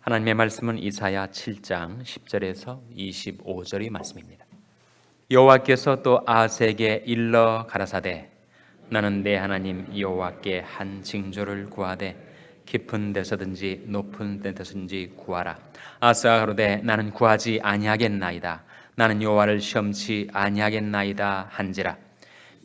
하나님의 말씀은 이사야 7장 10절에서 25절의 말씀입니다. 여호와께서 또 아하스에게 일러 가라사대 나는 내 하나님 여호와께 한 징조를 구하되 깊은 데서든지 높은 데서든지 구하라. 아하스가 가로되 나는 구하지 아니하겠나이다. 나는 여호와를 시험치 아니하겠나이다 한지라.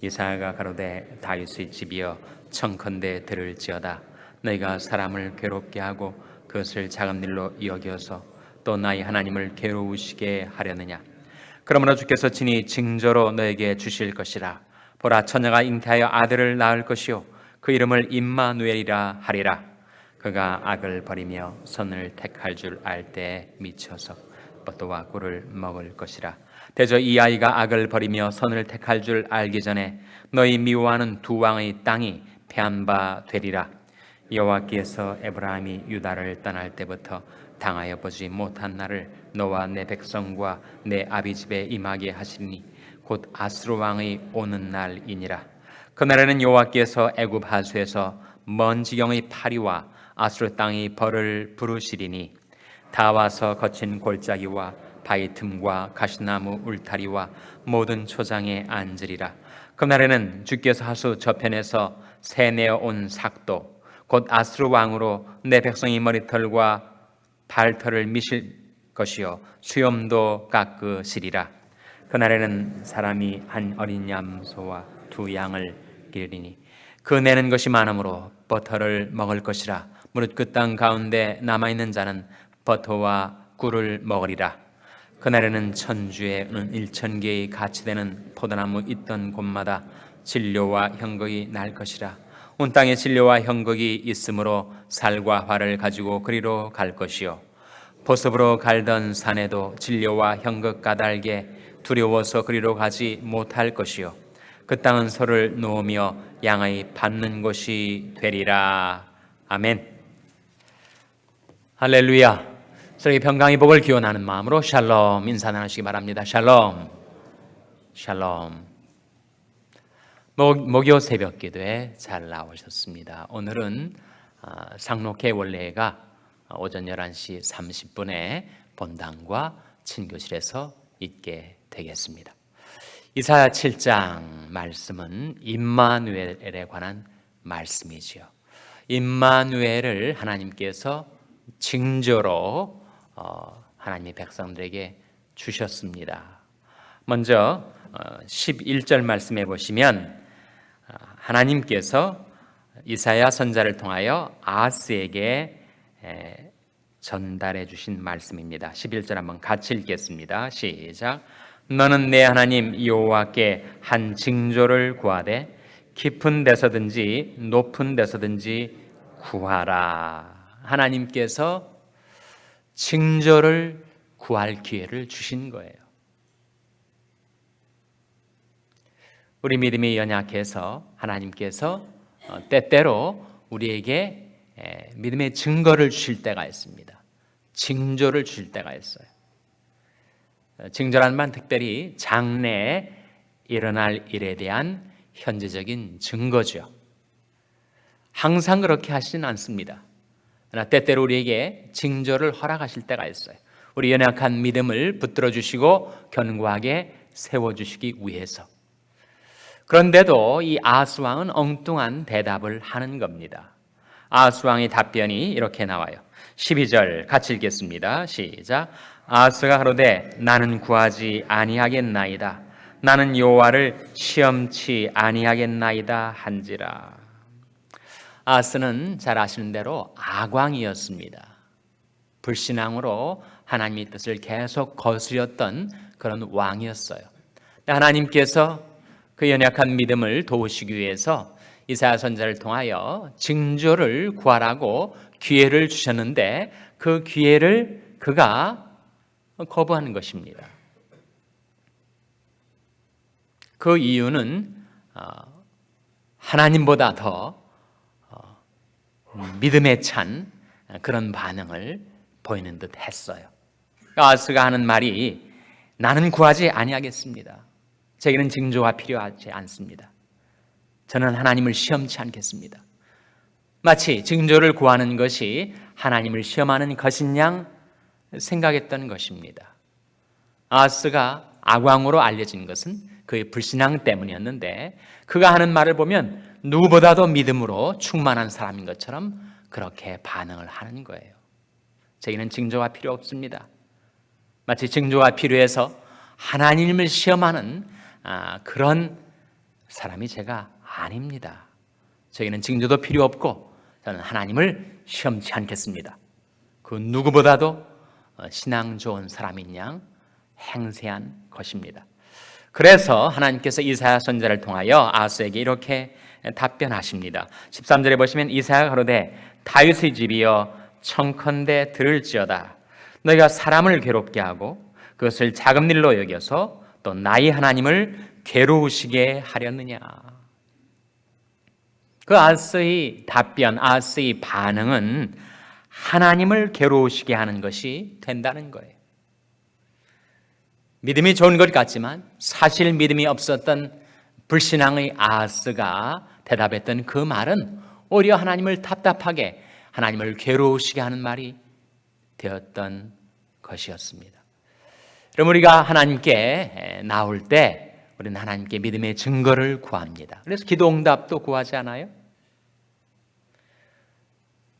이사야가 가로되 다윗의 집이여 청컨대 들을지어다. 너희가 사람을 괴롭게 하고 그것을 작은 일로 여겨서 또 나의 하나님을 괴로우시게 하려느냐. 그러므로 주께서 친히 징조로 너에게 주실 것이라. 보라, 처녀가 잉태하여 아들을 낳을 것이요 그 이름을 임마누엘이라 하리라. 그가 악을 버리며 선을 택할 줄 알 때에 미쳐서 버터와 꿀을 먹을 것이라. 대저 이 아이가 악을 버리며 선을 택할 줄 알기 전에 너희 미워하는 두 왕의 땅이 패한 바 되리라. 여호와께서 에브라임이 유다를 떠날 때부터 당하여 보지 못한 날을 너와 내 백성과 내 아비 집에 임하게 하시니 곧 아스루 왕의 오는 날이니라. 그날에는 여호와께서 애굽 하수에서 먼 지경의 파리와 아스루 땅의 벌을 부르시리니 다 와서 거친 골짜기와 바위 틈과 가시나무 울타리와 모든 초장에 앉으리라. 그날에는 주께서 하수 저편에서 새내어 온 삭도 곧 아스루 왕으로 내 백성의 머리털과 발털을 미실 것이요 수염도 깎으시리라. 그날에는 사람이 한 어린 염소와 두 양을 기르리니 그 내는 것이 많으므로 버터를 먹을 것이라. 무릇 그 땅 가운데 남아있는 자는 버터와 꿀을 먹으리라. 그날에는 천주에 1,000개의 가치되는 포도나무 있던 곳마다 진료와 형극이 날 것이라. 온 땅에 진료와 형극이 있으므로 살과 활을 가지고 그리로 갈 것이요 보습으로 갈던 산에도 진료와 형극 까닭에 두려워서 그리로 가지 못할 것이요 그 땅은 소를 놓으며 양의 밟는 곳이 되리라. 아멘. 할렐루야. 서로의 평강의 복을 기원하는 마음으로 샬롬 인사 나누시기 바랍니다. 샬롬. 샬롬. 목요 새벽 기도에 잘 나오셨습니다. 오늘은 상록회 원래가 오전 11시 30분에 본당과 친교실에서 있게 되겠습니다. 이사야 7장 말씀은 임마누엘에 관한 말씀이지요. 임마누엘을 하나님께서 징조로 하나님의 백성들에게 주셨습니다. 먼저 11절 말씀해 보시면 하나님께서 이사야 선지자를 통하여 아하스에게 전달해 주신 말씀입니다. 11절 한번 같이 읽겠습니다. 시작. 너는 내 하나님 여호와께 한 징조를 구하되 깊은 데서든지 높은 데서든지 구하라. 하나님께서 징조를 구할 기회를 주신 거예요. 우리 믿음이 연약해서 하나님께서 때때로 우리에게 믿음의 증거를 주실 때가 있습니다. 징조를 주실 때가 있어요. 징조라는 말 특별히 장래에 일어날 일에 대한 현재적인 증거죠. 항상 그렇게 하시진 않습니다. 그러나 때때로 우리에게 징조를 허락하실 때가 있어요. 우리 연약한 믿음을 붙들어 주시고 견고하게 세워주시기 위해서. 그런데도 이 아하스 왕은 엉뚱한 대답을 하는 겁니다. 아하스 왕의 답변이 이렇게 나와요. 12절 같이 읽겠습니다. 시작. 아하스가 가로되 나는 구하지 아니하겠나이다. 나는 여호와를 시험치 아니하겠나이다 한지라. 아하스는 잘 아시는 대로 악왕이었습니다. 불신앙으로 하나님의 뜻을 계속 거스렸던 그런 왕이었어요. 하나님께서 그 연약한 믿음을 도우시기 위해서 이사야 선지자를 통하여 징조를 구하라고 기회를 주셨는데 그 기회를 그가 거부하는 것입니다. 그 이유는 하나님보다 더 믿음에 찬 그런 반응을 보이는 듯 했어요. 아하스가 하는 말이 나는 구하지 아니하겠습니다. 제게는 징조가 필요하지 않습니다. 저는 하나님을 시험치 않겠습니다. 마치 징조를 구하는 것이 하나님을 시험하는 것인 양 생각했던 것입니다. 아하스가 악왕으로 알려진 것은 그의 불신앙 때문이었는데 그가 하는 말을 보면 누구보다도 믿음으로 충만한 사람인 것처럼 그렇게 반응을 하는 거예요. 저희는 징조가 필요 없습니다. 마치 징조가 필요해서 하나님을 시험하는 그런 사람이 제가 아닙니다. 저희는 징조도 필요 없고 저는 하나님을 시험치 않겠습니다. 그 누구보다도 신앙 좋은 사람인 양 행세한 것입니다. 그래서 하나님께서 이사야 선지자를 통하여 아하스에게 이렇게 답변하십니다. 13절에 보시면 이사야가 가로되 다윗의 집이여 청컨대 들을지어다. 너희가 사람을 괴롭게 하고 그것을 작은 일로 여겨서 또 나의 하나님을 괴로우시게 하렸느냐. 그 아하스의 답변, 아하스의 반응은 하나님을 괴로우시게 하는 것이 된다는 거예요. 믿음이 좋은 것 같지만 사실 믿음이 없었던 불신앙의 아하스가 대답했던 그 말은 오히려 하나님을 답답하게, 하나님을 괴로우시게 하는 말이 되었던 것이었습니다. 그럼 우리가 하나님께 나올 때 우리는 하나님께 믿음의 증거를 구합니다. 그래서 기도 응답도 구하지 않아요?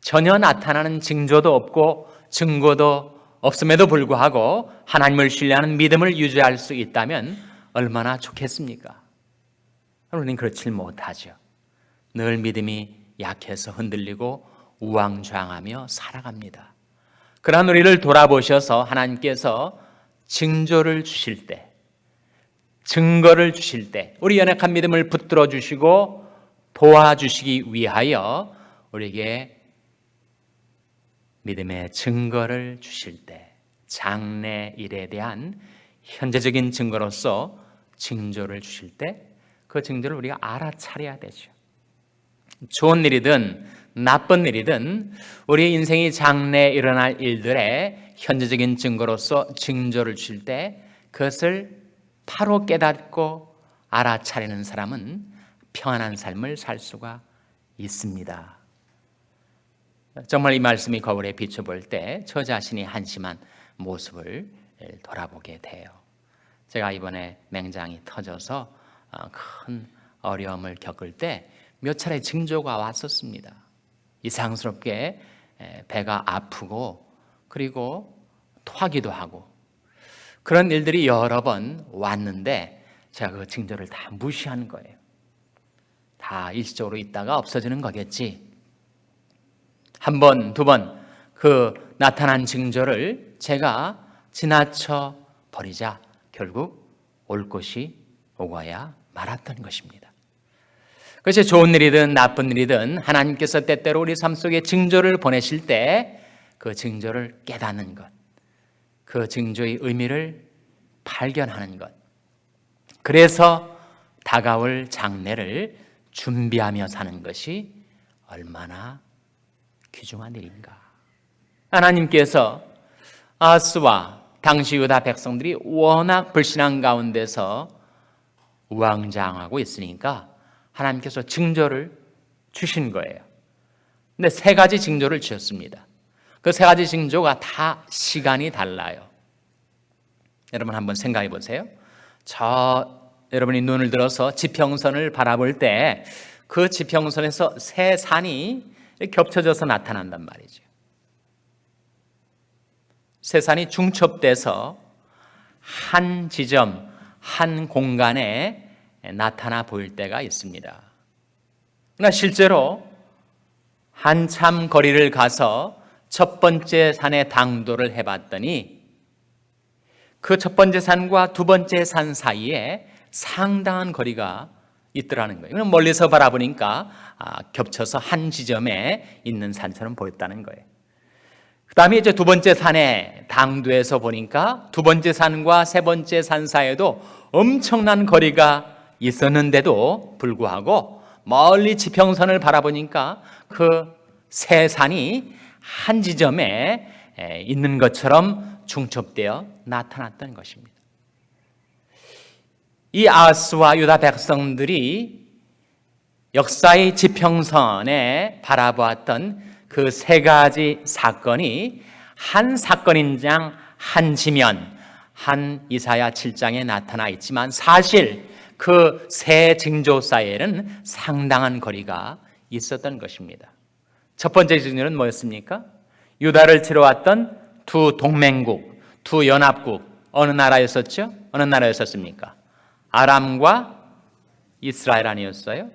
전혀 나타나는 징조도 없고 증거도 없음에도 불구하고 하나님을 신뢰하는 믿음을 유지할 수 있다면 얼마나 좋겠습니까? 우리는 그렇지 못하죠. 늘 믿음이 약해서 흔들리고 우왕좌왕하며 살아갑니다. 그러한 우리를 돌아보셔서 하나님께서 징조를 주실 때, 증거를 주실 때 우리 연약한 믿음을 붙들어 주시고 도와주시기 위하여 우리에게 믿음의 증거를 주실 때 장래 일에 대한 현재적인 증거로서 징조를 주실 때 그 징조를 우리가 알아차려야 되죠. 좋은 일이든 나쁜 일이든 우리 인생이 장래에 일어날 일들의 현재적인 증거로서 징조를 주실 때 그것을 바로 깨닫고 알아차리는 사람은 평안한 삶을 살 수가 있습니다. 정말 이 말씀이 거울에 비춰볼 때 저 자신이 한심한 모습을 돌아보게 돼요. 제가 이번에 맹장이 터져서 큰 어려움을 겪을 때 몇 차례 징조가 왔었습니다. 이상스럽게 배가 아프고 그리고 토하기도 하고 그런 일들이 여러 번 왔는데 제가 그 징조를 다 무시한 거예요. 다 일시적으로 있다가 없어지는 거겠지. 한 번, 두 번 그 나타난 징조를 제가 지나쳐 버리자 결국 올 것이 오고야 말았던 것입니다. 그것이 좋은 일이든 나쁜 일이든 하나님께서 때때로 우리 삶 속에 징조를 보내실 때 그 징조를 깨닫는 것, 그 징조의 의미를 발견하는 것, 그래서 다가올 장래를 준비하며 사는 것이 얼마나 귀중한 일인가. 하나님께서 아하스와 당시 유다 백성들이 워낙 불신앙 가운데서 우왕좌왕하고 있으니까 하나님께서 징조를 주신 거예요. 근데 세 가지 징조를 주셨습니다. 그 세 가지 징조가 다 시간이 달라요. 여러분 한번 생각해 보세요. 여러분이 눈을 들어서 지평선을 바라볼 때 그 지평선에서 세 산이 겹쳐져서 나타난단 말이죠. 세 산이 중첩돼서 한 지점, 한 공간에 나타나 보일 때가 있습니다. 그러나 실제로 한참 거리를 가서 첫 번째 산에 당도를 해봤더니 그 첫 번째 산과 두 번째 산 사이에 상당한 거리가 있더라는 거예요. 멀리서 바라보니까 겹쳐서 한 지점에 있는 산처럼 보였다는 거예요. 그 다음에 이제 두 번째 산에 당도해서 보니까 두 번째 산과 세 번째 산 사이에도 엄청난 거리가 있었는데도 불구하고 멀리 지평선을 바라보니까 그 세 산이 한 지점에 있는 것처럼 중첩되어 나타났던 것입니다. 이 아하스와 유다 백성들이 역사의 지평선에 바라보았던 그 세 가지 사건이 한 사건인 양 한 지면 한 이사야 7장에 나타나 있지만 사실 그 세 징조 사이에는 상당한 거리가 있었던 것입니다. 첫 번째 징조는 뭐였습니까? 유다를 치러 왔던 두 동맹국, 두 연합국 어느 나라였었죠? 어느 나라였었습니까? 아람과 이스라엘 아니었어요?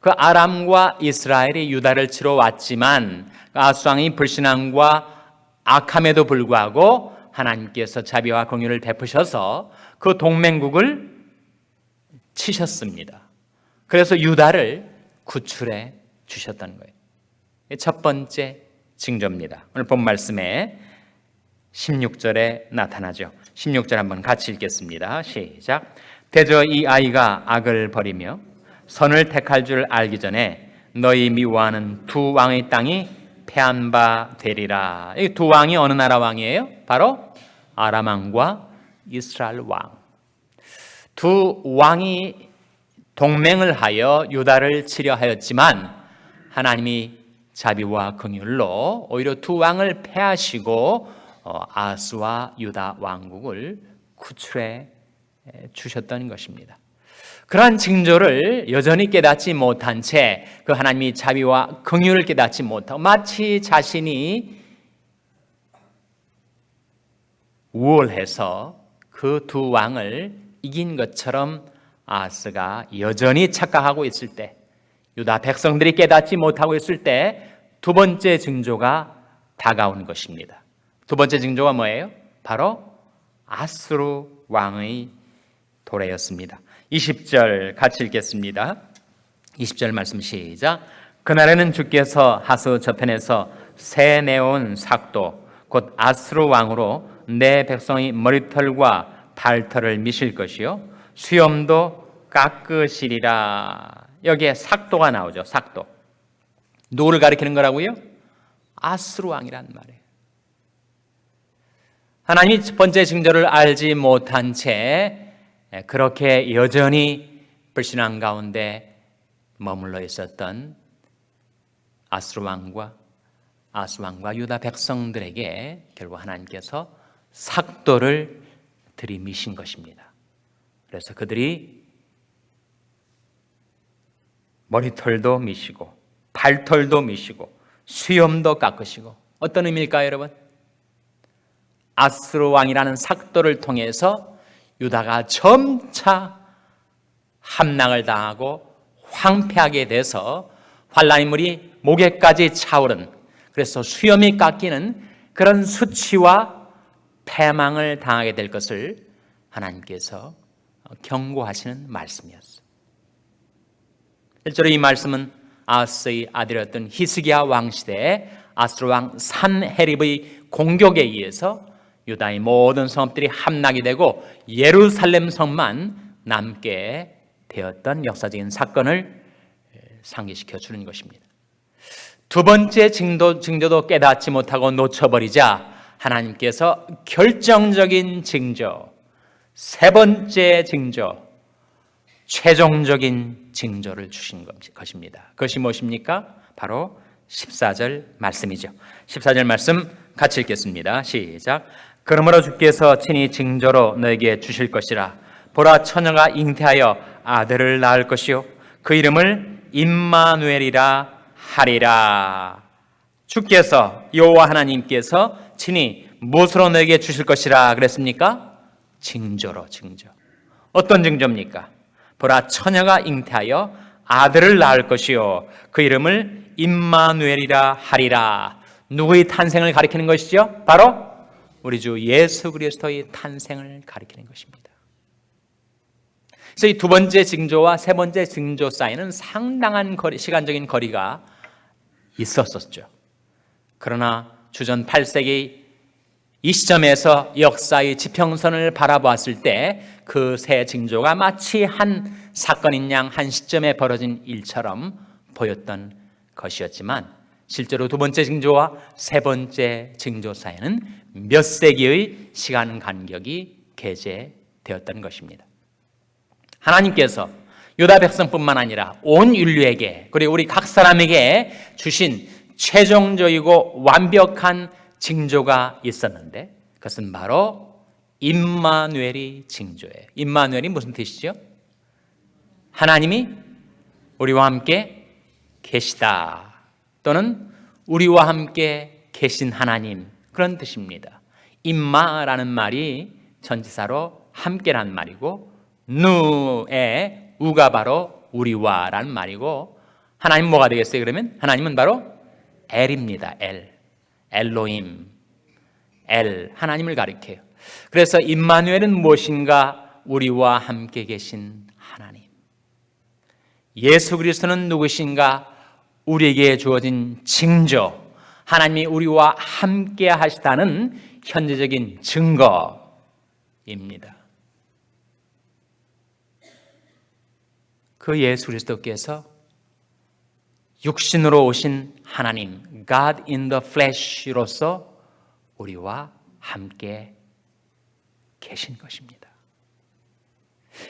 그 아람과 이스라엘이 유다를 치러 왔지만 아수왕이 불신앙과 악함에도 불구하고 하나님께서 자비와 긍휼을 베푸셔서 그 동맹국을 치셨습니다. 그래서 유다를 구출해 주셨던 거예요. 첫 번째 징조입니다. 오늘 본 말씀에 16절에 나타나죠. 16절 한번 같이 읽겠습니다. 시작. 대저 이 아이가 악을 버리며 선을 택할 줄 알기 전에 너희 미워하는 두 왕의 땅이 패한 바 되리라. 이 두 왕이 어느 나라 왕이에요? 바로 아람 왕과 이스라엘 왕. 두 왕이 동맹을 하여 유다를 치려 하였지만 하나님이 자비와 긍휼로 오히려 두 왕을 패하시고 아스와 유다 왕국을 구출해 주셨던 것입니다. 그러한 징조를 여전히 깨닫지 못한 채 그 하나님이 자비와 긍휼을 깨닫지 못하고 마치 자신이 우월해서 그 두 왕을 이긴 것처럼 아스가 여전히 착각하고 있을 때, 유다 백성들이 깨닫지 못하고 있을 때 두 번째 징조가 다가온 것입니다. 두 번째 징조가 뭐예요? 바로 아스루 왕의 도래였습니다. 20절 같이 읽겠습니다. 20절 말씀 시작. 그날에는 주께서 하수 저편에서 새 내온 삭도 곧 아스루 왕으로 내 백성의 머리털과 발털을 미실 것이요 수염도 깎으시리라. 여기에 삭도가 나오죠. 삭도. 누구를 가리키는 거라고요? 아스루 왕이란 말이에요. 하나님이 첫 번째 징조를 알지 못한 채 그렇게 여전히 불신앙 가운데 머물러 있었던 아스루 왕과 유다 백성들에게 결국 하나님께서 삭도를 들이미신 것입니다. 그래서 그들이 머리털도 미시고 발털도 미시고 수염도 깎으시고 어떤 의미일까요, 여러분? 아스루 왕이라는 삭도를 통해서 유다가 점차 함락을 당하고 황폐하게 돼서 환란의 물이 목에까지 차오른, 그래서 수염이 깎이는 그런 수치와 패망을 당하게 될 것을 하나님께서 경고하시는 말씀이었어요. 실제로 이 말씀은 아스의 아들이었던 히스기야 왕 시대에 아스루 왕 산헤립의 공격에 의해서 유다의 모든 성읍들이 함락이 되고 예루살렘 성만 남게 되었던 역사적인 사건을 상기시켜 주는 것입니다. 두 번째 징조도 깨닫지 못하고 놓쳐버리자 하나님께서 결정적인 징조, 세 번째 징조, 최종적인 징조를 주신 것입니다. 그것이 무엇입니까? 바로 14절 말씀이죠. 14절 말씀 같이 읽겠습니다. 시작. 그러므로 주께서 친히 징조로 너에게 주실 것이라. 보라, 처녀가 잉태하여 아들을 낳을 것이요 그 이름을 임마누엘이라 하리라. 주께서, 여호와 하나님께서 친히 무엇으로 너에게 주실 것이라 그랬습니까? 징조로. 징조. 어떤 징조입니까? 보라, 처녀가 잉태하여 아들을 낳을 것이요 그 이름을 임마누엘이라 하리라. 누구의 탄생을 가리키는 것이죠? 바로 우리 주 예수 그리스도의 탄생을 가리키는 것입니다. 그래서 이 두 번째 징조와 세 번째 징조 사이는 상당한 시간적인 거리가 있었었죠. 그러나 주전 8세기 이 시점에서 역사의 지평선을 바라보았을 때 그 세 징조가 마치 한 사건인 양 한 시점에 벌어진 일처럼 보였던 것이었지만 실제로 두 번째 징조와 세 번째 징조 사이에는 몇 세기의 시간 간격이 계제되었던 것입니다. 하나님께서 유다 백성뿐만 아니라 온 인류에게, 그리고 우리 각 사람에게 주신 최종적이고 완벽한 징조가 있었는데 그것은 바로 임마누엘이 징조예요. 임마누엘이 무슨 뜻이죠? 하나님이 우리와 함께 계시다 또는 우리와 함께 계신 하나님, 그런 뜻입니다. 임마라는 말이 전치사로 함께라는 말이고 누의 우가 바로 우리와라는 말이고 하나님 뭐가 되겠어요? 그러면 하나님은 바로 엘입니다. 엘로힘, 하나님을 가리켜요. 그래서 임마누엘은 무엇인가? 우리와 함께 계신 하나님. 예수 그리스도는 누구신가? 우리에게 주어진 징조, 하나님이 우리와 함께 하시다는 현재적인 증거입니다. 그 예수 그리스도께서 육신으로 오신 하나님, God in the flesh로서 우리와 함께 계신 것입니다.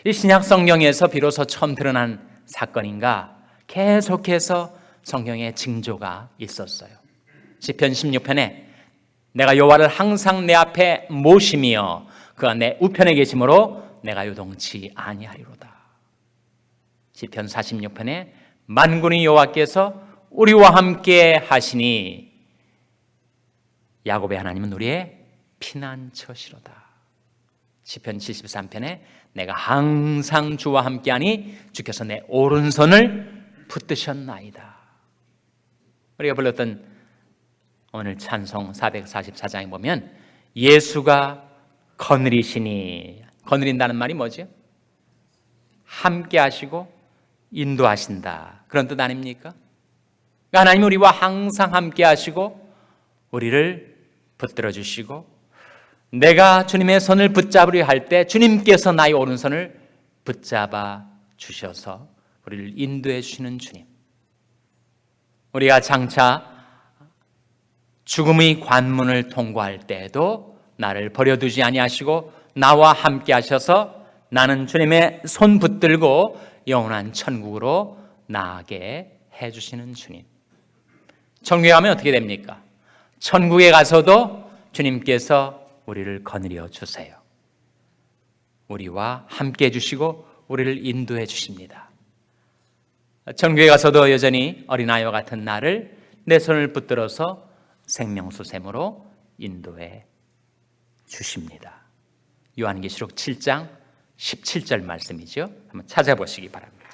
이 신약 성경에서 비로소 처음 드러난 사건인가? 계속해서 성경에 징조가 있었어요. 시편 16편에 내가 여호와를 항상 내 앞에 모시며 그가 내 우편에 계심으로 내가 요동치 아니하리로다. 시편 46편에 만군의 여호와께서 우리와 함께 하시니 야곱의 하나님은 우리의 피난처시로다. 시편 73편에 내가 항상 주와 함께하니 주께서 내 오른손을 붙드셨나이다. 우리가 불렀던 오늘 찬송 444장에 보면 예수가 거느리시니, 거느린다는 말이 뭐죠? 함께 하시고 인도하신다, 그런 뜻 아닙니까? 그러니까 하나님 우리와 항상 함께 하시고 우리를 붙들어 주시고 내가 주님의 손을 붙잡으려 할 때 주님께서 나의 오른손을 붙잡아 주셔서 우리를 인도해 주시는 주님. 우리가 장차 죽음의 관문을 통과할 때에도 나를 버려두지 아니하시고 나와 함께 하셔서 나는 주님의 손 붙들고 영원한 천국으로 나아가게 해주시는 주님. 천국에 가면 어떻게 됩니까? 천국에 가서도 주님께서 우리를 거느려 주세요. 우리와 함께 해주시고 우리를 인도해 주십니다. 천국에 가서도 여전히 어린아이와 같은 나를 내 손을 붙들어서 생명수샘으로 인도해 주십니다. 요한계시록 7장 17절 말씀이죠. 한번 찾아보시기 바랍니다.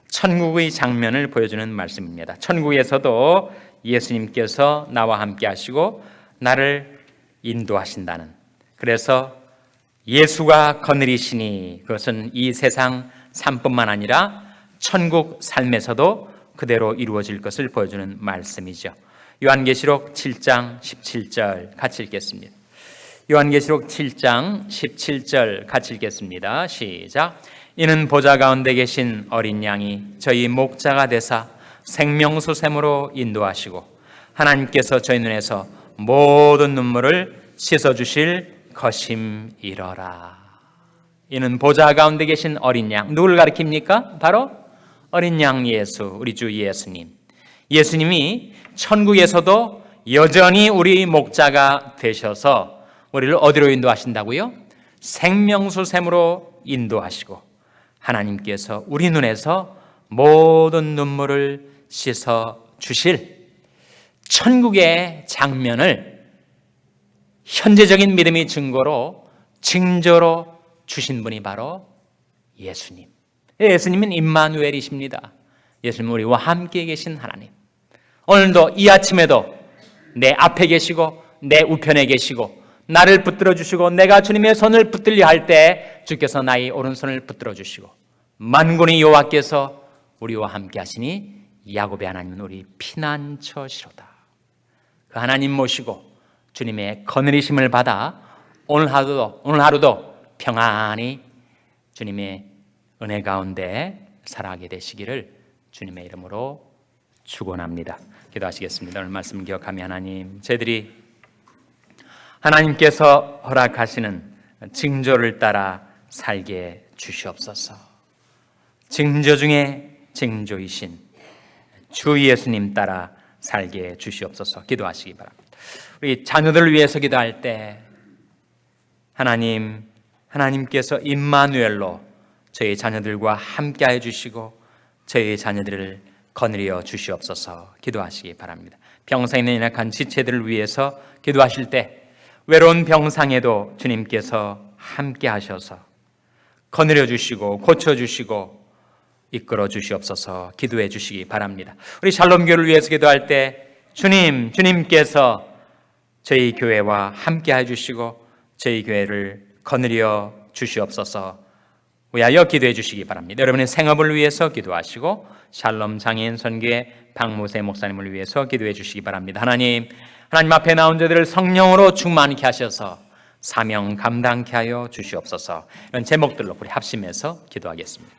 천국의 장면을 보여주는 말씀입니다. 천국에서도 예수님께서 나와 함께 하시고 나를 인도하신다는, 그래서 예수가 거느리시니 그것은 이 세상 삶뿐만 아니라 천국 삶에서도 그대로 이루어질 것을 보여주는 말씀이죠. 요한계시록 7장 17절 같이 읽겠습니다. 요한계시록 7장 17절 같이 읽겠습니다. 시작. 이는 보좌 가운데 계신 어린 양이 저희 목자가 되사 생명수샘으로 인도하시고 하나님께서 저희 눈에서 모든 눈물을 씻어주실 것임이러라. 이는 보좌 가운데 계신 어린 양, 누구를 가리킵니까? 바로 어린 양 예수, 우리 주 예수님. 예수님이 천국에서도 여전히 우리 목자가 되셔서 우리를 어디로 인도하신다고요? 생명수샘으로 인도하시고 하나님께서 우리 눈에서 모든 눈물을 씻어 주실 천국의 장면을 현재적인 믿음의 증거로, 징조로 주신 분이 바로 예수님. 예수님은 임마누엘이십니다. 예수님은 우리와 함께 계신 하나님. 오늘도 이 아침에도 내 앞에 계시고 내 우편에 계시고 나를 붙들어 주시고 내가 주님의 손을 붙들려 할 때 주께서 나의 오른손을 붙들어 주시고 만군의 여호와께서 우리와 함께 하시니 야곱의 하나님은 우리 피난처시로다. 그 하나님 모시고 주님의 거느리심을 받아 오늘 하루도 평안히 주님의 은혜 가운데 살아가게 되시기를 주님의 이름으로 축원합니다. 기도하시겠습니다. 오늘 말씀 기억하며 하나님, 저희들이 하나님께서 허락하시는 징조를 따라 살게 주시옵소서. 징조 중에 징조이신 주 예수님 따라 살게 주시옵소서. 기도하시기 바랍니다. 우리 자녀들을 위해서 기도할 때 하나님께서 임마누엘로 저희 자녀들과 함께하여 주시고 저희 자녀들을 거느려 주시옵소서. 기도하시기 바랍니다. 병상에 있는 연약한 지체들을 위해서 기도하실 때 외로운 병상에도 주님께서 함께하셔서 거느려 주시고 고쳐 주시고 이끌어 주시옵소서. 기도해 주시기 바랍니다. 우리 샬롬교를 위해서 기도할 때 주님께서 저희 교회와 함께해 주시고 저희 교회를 거느려 주시옵소서. 위하여 기도해 주시기 바랍니다. 여러분의 생업을 위해서 기도하시고 샬롬 장애인 선교회 박무세 목사님을 위해서 기도해 주시기 바랍니다. 하나님 앞에 나온 자들을 성령으로 충만케 하셔서 사명 감당케 하여 주시옵소서. 이런 제목들로 우리 합심해서 기도하겠습니다.